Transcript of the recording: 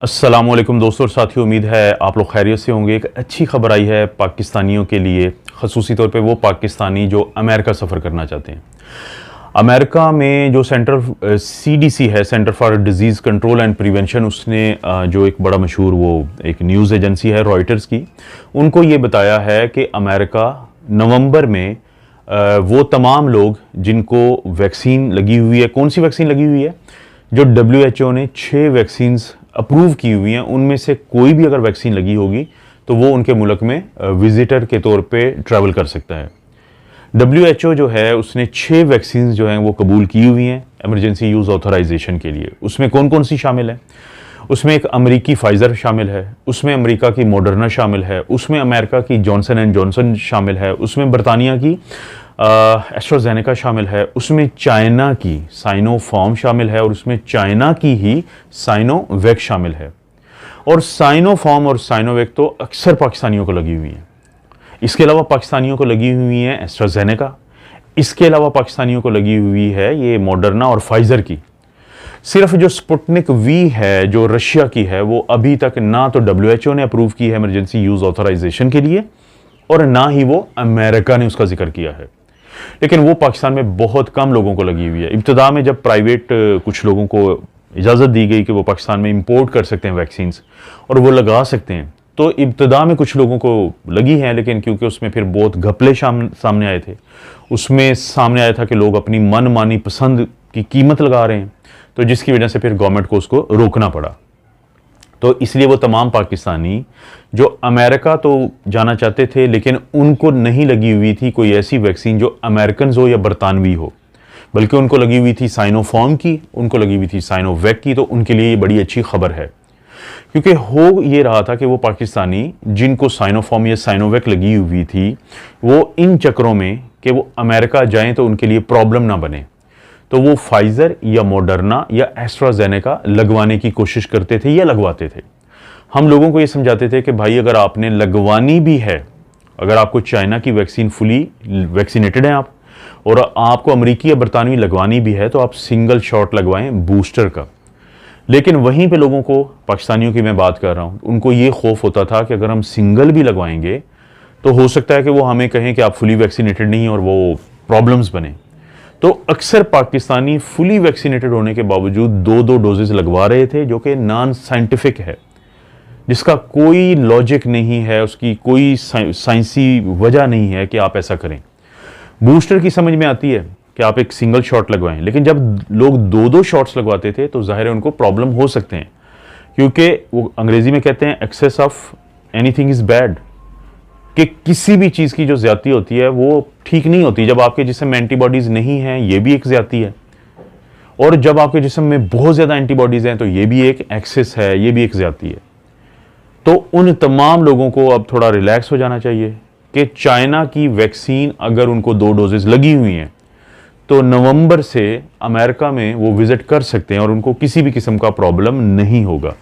अस्सलामुअलैकुम दोस्तों और साथियों, उम्मीद है आप लोग खैरियत से होंगे। एक अच्छी खबर आई है पाकिस्तानियों के लिए, ख़ुसूसी तौर पे वो पाकिस्तानी जो अमेरिका सफ़र करना चाहते हैं। अमेरिका में जो सेंटर सीडीसी है, centre for disease control and prevention, उसने जो एक बड़ा मशहूर वो एक न्यूज़ एजेंसी है रॉयटर्स की, उनको ये बताया है कि अमेरिका नवंबर में वो तमाम लोग जिनको वैक्सीन लगी हुई है, कौन सी वैक्सीन लगी हुई है, जो WHO ने 6 वैक्सीन्स अप्रूव की हुई हैं, उनमें से कोई भी अगर वैक्सीन लगी होगी तो वो उनके मुल्क में विजिटर के तौर पे ट्रैवल कर सकता है। WHO जो है उसने 6 वैक्सीन जो हैं वो कबूल की हुई हैं इमरजेंसी यूज़ ऑथराइजेशन के लिए। उसमें कौन कौन सी शामिल है? उसमें एक अमेरिकी फाइज़र शामिल है, उसमें अमेरिका की मॉडर्ना शामिल है, उसमें अमेरिका की जॉनसन एंड जॉनसन शामिल है, उसमें बरतानिया की एस्ट्राजेनेका शामिल है, उसमें चाइना की साइनोफार्म शामिल है और उसमें चाइना की ही साइनोवैक शामिल है। और साइनोफार्म और साइनोवैक तो अक्सर पाकिस्तानियों को लगी हुई हैं। इसके अलावा पाकिस्तानियों को लगी हुई है एस्ट्राजेनेका, इसके अलावा पाकिस्तानियों को लगी हुई है ये मॉडर्ना और फाइज़र की। सिर्फ जो स्पुतनिक वी है जो रशिया की है, वो अभी तक ना तो WHO ने अप्रूव की है इमरजेंसी यूज़ ऑथराइजेशन के लिए और ना ही वो अमेरिका ने उसका जिक्र किया है। लेकिन वो पाकिस्तान में बहुत कम लोगों को लगी हुई है। इब्तिदा में जब प्राइवेट कुछ लोगों को इजाज़त दी गई कि वो पाकिस्तान में इंपोर्ट कर सकते हैं वैक्सीन्स और वो लगा सकते हैं, तो इब्तिदा में कुछ लोगों को लगी हैं, लेकिन क्योंकि उसमें फिर बहुत घपले सामने आए थे, उसमें सामने आया था कि लोग अपनी मनमानी पसंद की कीमत लगा रहे हैं, तो जिसकी वजह से फिर गवर्नमेंट को उसको रोकना पड़ा। तो इसलिए वो तमाम पाकिस्तानी जो अमेरिका तो जाना चाहते थे लेकिन उनको नहीं लगी हुई थी कोई ऐसी वैक्सीन जो अमेरिकन हो या बरतानवी हो, बल्कि उनको लगी हुई थी साइनोफार्म की, उनको लगी हुई थी साइनोवैक की, तो उनके लिए ये बड़ी अच्छी खबर है। क्योंकि हो ये रहा था कि वो पाकिस्तानी जिनको साइनोफार्म या साइनोवैक लगी हुई थी, वो इन चक्रों में कि वो अमेरिका जाएं तो उनके लिए प्रॉब्लम ना बने, तो वो फाइज़र या मॉडर्ना या एस्ट्राजेनेका लगवाने की कोशिश करते थे या लगवाते थे। हम लोगों को ये समझाते थे कि भाई अगर आपने लगवानी भी है, अगर आपको चाइना की वैक्सीन फुली वैक्सीनेटेड हैं आप और आपको अमेरिकी या बरतानवी लगवानी भी है, तो आप सिंगल शॉट लगवाएं बूस्टर का। लेकिन वहीं पे लोगों को, पाकिस्तानियों की मैं बात कर रहा हूँ, उनको ये खौफ होता था कि अगर हम सिंगल भी लगवाएंगे तो हो सकता है कि वो हमें कहें कि आप फुली वैक्सीनेटेड नहीं और वो प्रॉब्लम्स बने। तो अक्सर पाकिस्तानी फुली वैक्सीनेटेड होने के बावजूद 2-2 डोजेस लगवा रहे थे, जो कि नॉन साइंटिफिक है, जिसका कोई लॉजिक नहीं है, उसकी कोई साइंसी वजह नहीं है कि आप ऐसा करें। बूस्टर की समझ में आती है कि आप एक सिंगल शॉट लगवाएं, लेकिन जब लोग 2-2 शॉट्स लगवाते थे तो जाहिर है उनको प्रॉब्लम हो सकते हैं, क्योंकि वो अंग्रेजी में कहते हैं excess of anything is bad, कि किसी भी चीज़ की जो ज़्यादती होती है वो ठीक नहीं होती। जब आपके जिस्म में एंटीबॉडीज़ नहीं हैं, ये भी एक ज़्यादती है, और जब आपके जिस्म में बहुत ज़्यादा एंटीबॉडीज़ हैं तो ये भी एक एक्सेस है, ये भी एक ज़्यादती है। तो उन तमाम लोगों को अब थोड़ा रिलैक्स हो जाना चाहिए कि चाइना की वैक्सीन अगर उनको 2 डोजेज़ लगी हुई हैं तो नवंबर से अमेरिका में वो विज़िट कर सकते हैं और उनको किसी भी किस्म का प्रॉब्लम नहीं होगा।